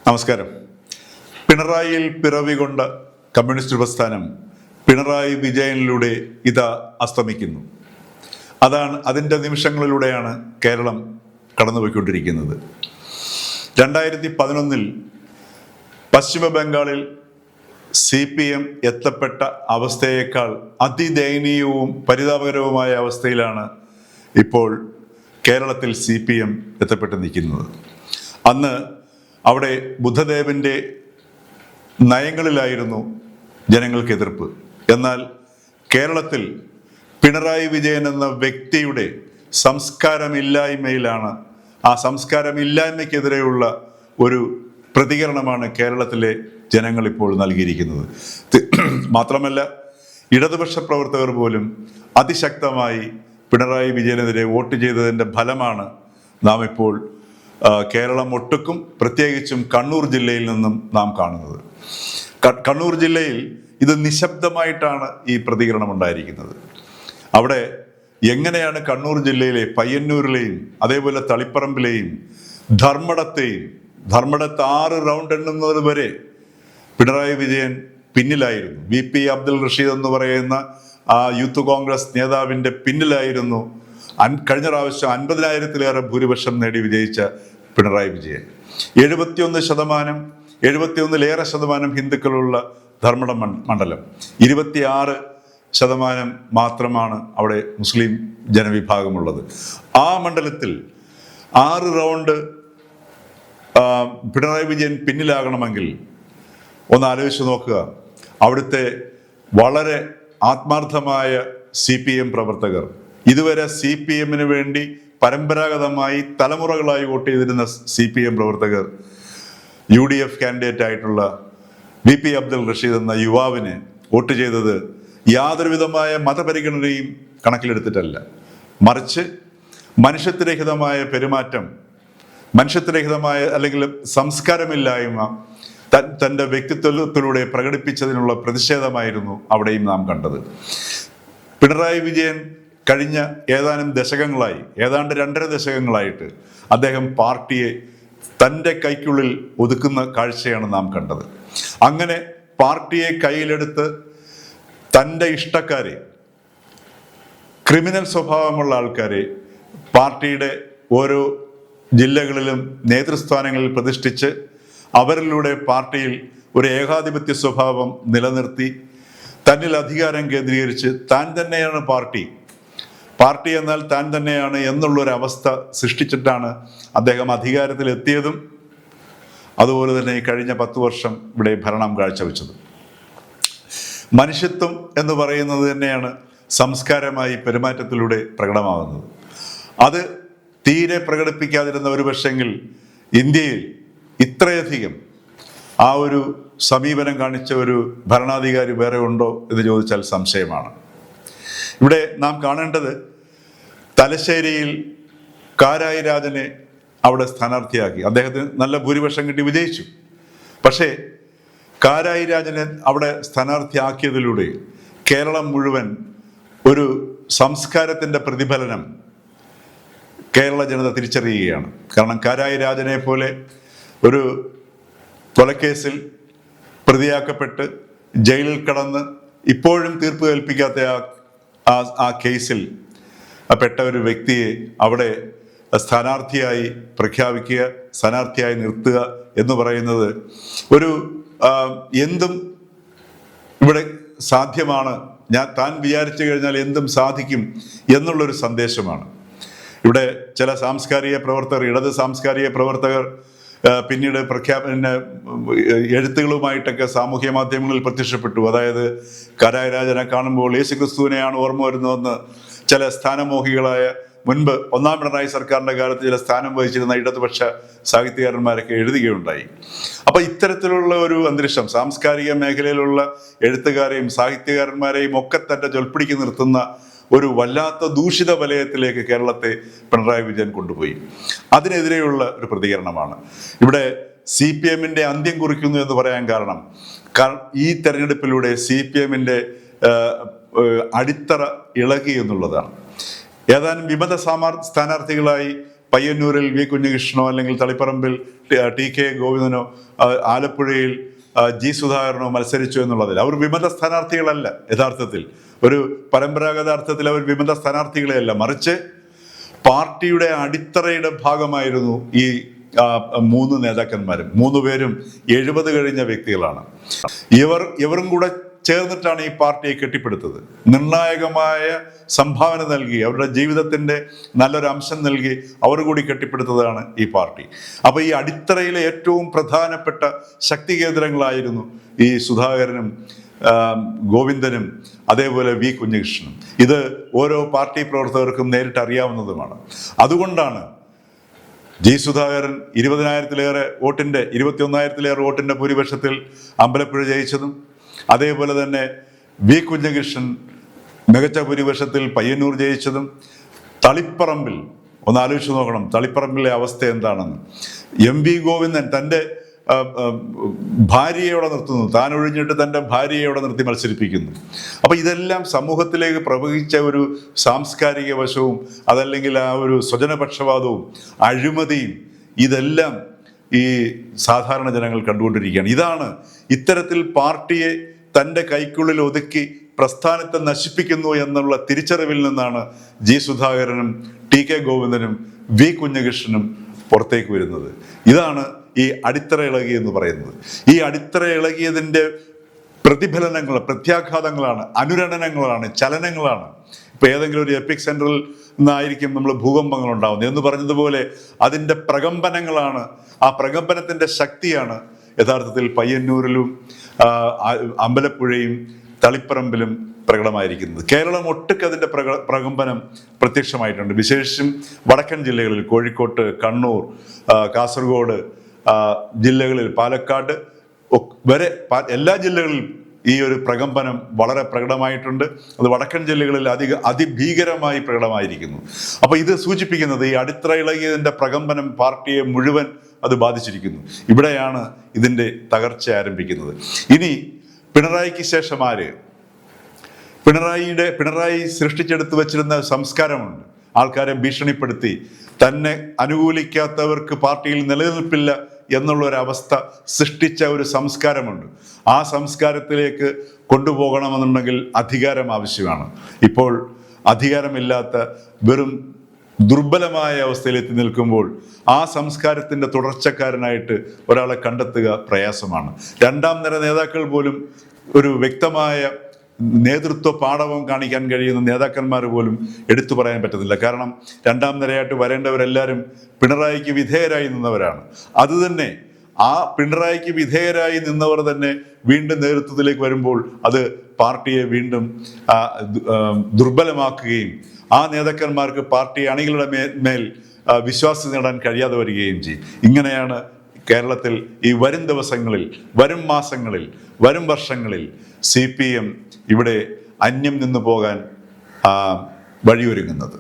നമസ്കാരം. പിണറായിയിൽ പിറവികൊണ്ട കമ്മ്യൂണിസ്റ്റ് പ്രസ്ഥാനം പിണറായി വിജയനിലൂടെ ഇതാ അസ്തമിക്കുന്നു. അതിൻ്റെ നിമിഷങ്ങളിലൂടെയാണ് കേരളം കടന്നുപോയിക്കൊണ്ടിരിക്കുന്നത്. 2011 പശ്ചിമ ബംഗാളിൽ CPM എത്തപ്പെട്ട അവസ്ഥയേക്കാൾ അതിദയനീയവും പരിതാപകരവുമായ അവസ്ഥയിലാണ് ഇപ്പോൾ കേരളത്തിൽ CPM എത്തപ്പെട്ട് നിൽക്കുന്നത്. അന്ന് അവിടെ ബുദ്ധദേവന്റെ നയങ്ങളിലായിരുന്നു ജനങ്ങൾക്ക് എതിർപ്പ്. എന്നാൽ കേരളത്തിൽ പിണറായി വിജയൻ എന്ന വ്യക്തിയുടെ സംസ്കാരമില്ലായ്മയിലാണ്, ആ സംസ്കാരമില്ലായ്മയ്ക്കെതിരെയുള്ള ഒരു പ്രതികരണമാണ് കേരളത്തിലെ ജനങ്ങൾ ഇപ്പോൾ നൽകിയിരിക്കുന്നത്. മാത്രമല്ല, ഇടതുപക്ഷ പ്രവർത്തകർ പോലും അതിശക്തമായി പിണറായി വിജയനെതിരെ വോട്ട് ചെയ്തതിൻ്റെ ഫലമാണ് നാം ഇപ്പോൾ കേരളം ഒട്ടുക്കും, പ്രത്യേകിച്ചും കണ്ണൂർ ജില്ലയിൽ നിന്നും നാം കാണുന്നത്. കണ്ണൂർ ജില്ലയിൽ ഇത് നിശബ്ദമായിട്ടാണ് ഈ പ്രതികരണം ഉണ്ടായിരിക്കുന്നത്. അവിടെ എങ്ങനെയാണ് കണ്ണൂർ ജില്ലയിലെ പയ്യന്നൂരിലെയും അതേപോലെ തളിപ്പറമ്പിലെയും ധർമ്മടത്ത് 6 റൗണ്ട് എണ്ണുന്നത് വരെ പിണറായി വിജയൻ പിന്നിലായിരുന്നു. VP അബ്ദുൽ റഷീദ് എന്ന് പറയുന്ന ആ യൂത്ത് കോൺഗ്രസ് നേതാവിൻ്റെ പിന്നിലായിരുന്നു കഴിഞ്ഞ പ്രാവശ്യം 50,000-ലേറെ ഭൂരിപക്ഷം നേടി വിജയിച്ച പിണറായി വിജയൻ. 71%, ഹിന്ദുക്കളുള്ള ധർമ്മടം മണ്ഡലം, 26% മാത്രമാണ് അവിടെ മുസ്ലിം ജനവിഭാഗമുള്ളത്. ആ മണ്ഡലത്തിൽ 6 റൗണ്ട് പിണറായി വിജയൻ പിന്നിലാകണമെങ്കിൽ ഒന്ന് ആലോചിച്ച് നോക്കുക. അവിടുത്തെ വളരെ ആത്മാർത്ഥമായ CPM പ്രവർത്തകർ, ഇതുവരെ CPM-ന് വേണ്ടി പരമ്പരാഗതമായി തലമുറകളായി വോട്ട് ചെയ്തിരുന്ന CPM പ്രവർത്തകർ UDF കാൻഡിഡേറ്റ് ആയിട്ടുള്ള VP അബ്ദുൽ റഷീദ് എന്ന യുവാവിന് വോട്ട് ചെയ്തത് യാതൊരുവിധമായ മതപരിഗണനയും കണക്കിലെടുത്തിട്ടല്ല, മറിച്ച് മനുഷ്യത്വരഹിതമായ പെരുമാറ്റം, മനുഷ്യത്വരഹിതമായ അല്ലെങ്കിൽ സംസ്കാരമില്ലായ്മ തൻ്റെ വ്യക്തിത്വത്തിലൂടെ പ്രകടിപ്പിച്ചതിനുള്ള പ്രതിഷേധമായിരുന്നു അവിടെയും നാം കണ്ടത്. പിണറായി വിജയൻ കഴിഞ്ഞ ഏതാണ്ട് 2.5 ദശകങ്ങളായിട്ട് അദ്ദേഹം പാർട്ടിയെ തൻ്റെ കൈക്കുള്ളിൽ ഒതുക്കുന്ന കാഴ്ചയാണ് നാം കണ്ടത്. അങ്ങനെ പാർട്ടിയെ കയ്യിലെടുത്ത് തൻ്റെ ഇഷ്ടക്കാരെ, ക്രിമിനൽ സ്വഭാവമുള്ള ആൾക്കാരെ പാർട്ടിയുടെ ഓരോ ജില്ലകളിലും നേതൃസ്ഥാനങ്ങളിൽ പ്രതിഷ്ഠിച്ച് അവരിലൂടെ പാർട്ടിയിൽ ഒരു ഏകാധിപത്യ സ്വഭാവം നിലനിർത്തി തന്നിൽ അധികാരം കേന്ദ്രീകരിച്ച് താൻ തന്നെയാണ് പാർട്ടി എന്നാൽ താൻ തന്നെയാണ് എന്നുള്ളൊരവസ്ഥ സൃഷ്ടിച്ചിട്ടാണ് അദ്ദേഹം അധികാരത്തിലെത്തിയതും അതുപോലെ തന്നെ കഴിഞ്ഞ 10 വർഷം ഇവിടെ ഭരണം കാഴ്ചവെച്ചത്. മനുഷ്യത്വം എന്ന് പറയുന്നത് തന്നെയാണ് സംസ്കാരമായി പെരുമാറ്റത്തിലൂടെ പ്രകടമാകുന്നത്. അത് തീരെ പ്രകടിപ്പിക്കാതിരുന്ന ഒരു പക്ഷെങ്കിൽ ഇന്ത്യയിൽ ഇത്രയധികം ആ ഒരു സമീപനം കാണിച്ച ഒരു ഭരണാധികാരി വേറെ ഉണ്ടോ എന്ന് ചോദിച്ചാൽ സംശയമാണ്. ഇവിടെ നാം കാണേണ്ടത്, തലശ്ശേരിയിൽ കാരായി രാജനെ അവിടെ സ്ഥാനാർത്ഥിയാക്കി, അദ്ദേഹത്തിന് നല്ല ഭൂരിപക്ഷം കിട്ടി വിജയിച്ചു. പക്ഷേ കാരായി രാജനെ അവിടെ സ്ഥാനാർത്ഥിയാക്കിയതിലൂടെ കേരളം മുഴുവൻ ഒരു സംസ്കാരത്തിൻ്റെ പ്രതിഫലനം കേരള ജനത തിരിച്ചറിയുകയാണ്. കാരണം കാരായി രാജനെ പോലെ ഒരു കൊലക്കേസിൽ പ്രതിയാക്കപ്പെട്ട് ജയിലിൽ കടന്ന് ഇപ്പോഴും തീർപ്പ് കൽപ്പിക്കാത്ത ആ കേസിൽ പെട്ട ഒരു വ്യക്തിയെ അവിടെ സ്ഥാനാർത്ഥിയായി പ്രഖ്യാപിക്കുക, സ്ഥാനാർത്ഥിയായി നിർത്തുക എന്ന് പറയുന്നത് ഒരു എന്തും ഇവിടെ സാധ്യമാണ്, താൻ വിചാരിച്ചു കഴിഞ്ഞാൽ എന്തും സാധിക്കും എന്നുള്ളൊരു സന്ദേശമാണ്. ഇവിടെ ചില ഇടത് സാംസ്കാരിക പ്രവർത്തകർ പിന്നീട് എഴുത്തുകളുമായിട്ടൊക്കെ സാമൂഹ്യ മാധ്യമങ്ങളിൽ പ്രത്യക്ഷപ്പെട്ടു. അതായത് കാരായി രാജനെ കാണുമ്പോൾ യേശുക്രിസ്തുവിനെയാണ് ഓർമ്മ വരുന്നതെന്ന് ചില സ്ഥാനമോഹികളായ, മുൻപ് 1ാം പിണറായി സർക്കാരിൻ്റെ കാലത്ത് ചില സ്ഥാനം വഹിച്ചിരുന്ന ഇടതുപക്ഷ സാഹിത്യകാരന്മാരൊക്കെ എഴുതുകയുണ്ടായി. അപ്പൊ ഇത്തരത്തിലുള്ള ഒരു അന്തരീക്ഷം സാംസ്കാരിക മേഖലയിലുള്ള എഴുത്തുകാരെയും സാഹിത്യകാരന്മാരെയും ഒക്കെ തന്റെ ചൊൽപ്പിടിക്ക് നിർത്തുന്ന ഒരു വല്ലാത്ത ദൂഷിത വലയത്തിലേക്ക് കേരളത്തെ പിണറായി വിജയൻ കൊണ്ടുപോയി. അതിനെതിരെയുള്ള ഒരു പ്രതികരണമാണ് ഇവിടെ. CPM-ന്റെ അന്ത്യം കുറിക്കുന്നു എന്ന് പറയാൻ കാരണം ഈ തെരഞ്ഞെടുപ്പിലൂടെ CPM-ന്റെ അടിത്തറ ഇളകി എന്നുള്ളതാണ്. ഏതാനും വിമത സ്ഥാനാർത്ഥികളായി പയ്യന്നൂരിൽ വി കുഞ്ഞികൃഷ്ണനോ അല്ലെങ്കിൽ തളിപ്പറമ്പിൽ ടി.കെ. ഗോവിന്ദനോ ആലപ്പുഴയിൽ ജി. സുധാകരനോ മത്സരിച്ചു എന്നുള്ളതിൽ അവർ വിമത സ്ഥാനാർത്ഥികളല്ല. യഥാർത്ഥത്തിൽ ഒരു പരമ്പരാഗത അർത്ഥത്തിൽ അവർ വിമത സ്ഥാനാർത്ഥികളെയല്ല, മറിച്ച് പാർട്ടിയുടെ അടിത്തറയുടെ ഭാഗമായിരുന്നു ഈ 3 നേതാക്കന്മാരും. 3 പേരും 70 കഴിഞ്ഞ വ്യക്തികളാണ്. ഇവരും കൂടെ ചേർന്നിട്ടാണ് ഈ പാർട്ടിയെ കെട്ടിപ്പടുത്തത്. നിർണായകമായ സംഭാവന നൽകി, അവരുടെ ജീവിതത്തിന്റെ നല്ലൊരു അംശം നൽകി അവർ കൂടി കെട്ടിപ്പടുത്തതാണ് ഈ പാർട്ടി. അപ്പൊ ഈ അടിത്തറയിലെ ഏറ്റവും പ്രധാനപ്പെട്ട ശക്തി കേന്ദ്രങ്ങളായിരുന്നു ഈ സുധാകരനും ഗോവിന്ദനും അതേപോലെ വി കുഞ്ഞികൃഷ്ണനും. ഇത് ഓരോ പാർട്ടി പ്രവർത്തകർക്കും നേരിട്ട് അറിയാവുന്നതുമാണ്. അതുകൊണ്ടാണ് ജി. സുധാകരൻ 20,000-ലേറെ വോട്ടിന്റെ 21,000-ലേറെ വോട്ടിന്റെ ഭൂരിപക്ഷത്തിൽ അമ്പലപ്പുഴ ജയിച്ചതും, അതേപോലെ തന്നെ വി കുഞ്ഞികൃഷ്ണൻ മികച്ച ഭൂരിപക്ഷത്തിൽ പയ്യന്നൂർ ജയിച്ചതും, തളിപ്പറമ്പിൽ ഒന്ന് ആലോചിച്ച് നോക്കണം തളിപ്പറമ്പിലെ അവസ്ഥ എന്താണെന്ന്. എം.വി. ഗോവിന്ദൻ തൻ്റെ ഭാര്യയോടെ നിർത്തുന്നു, താൻ ഒഴിഞ്ഞിട്ട് തൻ്റെ ഭാര്യയോടെ നിർത്തി മത്സരിപ്പിക്കുന്നു. അപ്പൊ ഇതെല്ലാം സമൂഹത്തിലേക്ക് പ്രവഹിച്ച ഒരു സാംസ്കാരിക വശവും അതല്ലെങ്കിൽ ആ ഒരു സ്വജനപക്ഷപാതവും അഴിമതിയും ഇതെല്ലാം ഈ സാധാരണ ജനങ്ങൾ കണ്ടുകൊണ്ടിരിക്കുകയാണ്. ഇതാണ് ഇത്തരത്തിൽ പാർട്ടിയെ തൻ്റെ കൈക്കുള്ളിൽ ഒതുക്കി പ്രസ്ഥാനത്തെ നശിപ്പിക്കുന്നു എന്നുള്ള തിരിച്ചറിവിൽ നിന്നാണ് ജി. സുധാകരനും ടി.കെ. ഗോവിന്ദനും വി കുഞ്ഞികൃഷ്ണനും പുറത്തേക്ക് വരുന്നത്. ഇതാണ് ഈ അടിത്തറ ഇളകി എന്ന് പറയുന്നത്. ഈ അടിത്തറ ഇളകിയതിൻ്റെ പ്രതിഫലനങ്ങൾ, പ്രത്യാഘാതങ്ങളാണ്, അനുരണനങ്ങളാണ്, ചലനങ്ങളാണ്. ഇപ്പൊ ഏതെങ്കിലും ഒരു എപ്പിക് സെന്ററിൽ നിന്നായിരിക്കും നമ്മൾ ഭൂകമ്പങ്ങൾ ഉണ്ടാവുന്നത് എന്ന് പറഞ്ഞതുപോലെ അതിൻ്റെ പ്രകമ്പനങ്ങളാണ്, ആ പ്രകമ്പനത്തിന്റെ ശക്തിയാണ് യഥാർത്ഥത്തിൽ പയ്യന്നൂരിലും അമ്പലപ്പുഴയും തളിപ്പറമ്പിലും പ്രകടമായിരിക്കുന്നത്. കേരളം ഒട്ടുക്ക് അതിൻ്റെ പ്രകമ്പനം പ്രത്യക്ഷമായിട്ടുണ്ട്. വിശേഷിച്ചും വടക്കൻ ജില്ലകളിൽ കോഴിക്കോട്ട്, കണ്ണൂർ, കാസർഗോഡ് ജില്ലകളിൽ, പാലക്കാട് വരെ എല്ലാ ജില്ലകളിലും ഈ ഒരു പ്രകമ്പനം വളരെ പ്രകടമായിട്ടുണ്ട്. അത് വടക്കൻ ജില്ലകളിൽ അതിഭീകരമായി പ്രകടമായിരിക്കുന്നു. അപ്പൊ ഇത് സൂചിപ്പിക്കുന്നത് ഈ അടിത്തറ ഇളകിയതിൻ്റെ പ്രകമ്പനം പാർട്ടിയെ മുഴുവൻ അത് ബാധിച്ചിരിക്കുന്നു. ഇവിടെയാണ് ഇതിൻ്റെ തകർച്ച ആരംഭിക്കുന്നത്. ഇനി പിണറായിക്ക് ശേഷം ആര്? പിണറായി സൃഷ്ടിച്ചെടുത്ത് വെച്ചിരുന്ന സംസ്കാരമുണ്ട്. ആൾക്കാരെ ഭീഷണിപ്പെടുത്തി തന്നെ അനുകൂലിക്കാത്തവർക്ക് പാർട്ടിയിൽ നിലനിൽപ്പില്ല എന്നുള്ളൊരവസ്ഥ സൃഷ്ടിച്ച ഒരു സംസ്കാരമുണ്ട്. ആ സംസ്കാരത്തിലേക്ക് കൊണ്ടുപോകണമെന്നുണ്ടെങ്കിൽ അധികാരം ആവശ്യമാണ്. ഇപ്പോൾ അധികാരമില്ലാത്ത വെറും ദുർബലമായ അവസ്ഥയിൽ എത്തി നിൽക്കുമ്പോൾ ആ സംസ്കാരത്തിൻ്റെ തുടർച്ചക്കാരനായിട്ട് ഒരാളെ കണ്ടെത്തുക പ്രയാസമാണ്. 2ാം നിര നേതാക്കൾ പോലും ഒരു വ്യക്തമായ നേതൃത്വ പാടവം കാണിക്കാൻ കഴിയുന്ന നേതാക്കന്മാർ പോലും എടുത്തു പറയാൻ പറ്റുന്നില്ല. കാരണം 2ാം നിരയായിട്ട് വരേണ്ടവരെല്ലാവരും പിണറായിക്ക് വിധേയരായി നിന്നവരാണ്. അതുതന്നെ ആ പിണറായിക്ക് വിധേയരായി നിന്നവർ തന്നെ വീണ്ടും നേതൃത്വത്തിലേക്ക് വരുമ്പോൾ അത് പാർട്ടിയെ വീണ്ടും ദുർബലമാക്കുകയും ആ നേതാക്കന്മാർക്ക് പാർട്ടി അണികളുടെ മേൽ വിശ്വാസം നേടാൻ കഴിയാതെ വരികയും ചെയ്യും. ഇങ്ങനെയാണ് കേരളത്തിൽ ഈ വരും ദിവസങ്ങളിൽ, വരും മാസങ്ങളിൽ, വരും വർഷങ്ങളിൽ CPM ഇവിടെ അന്യം നിന്നു പോകാൻ വഴിയൊരുങ്ങുന്നത്.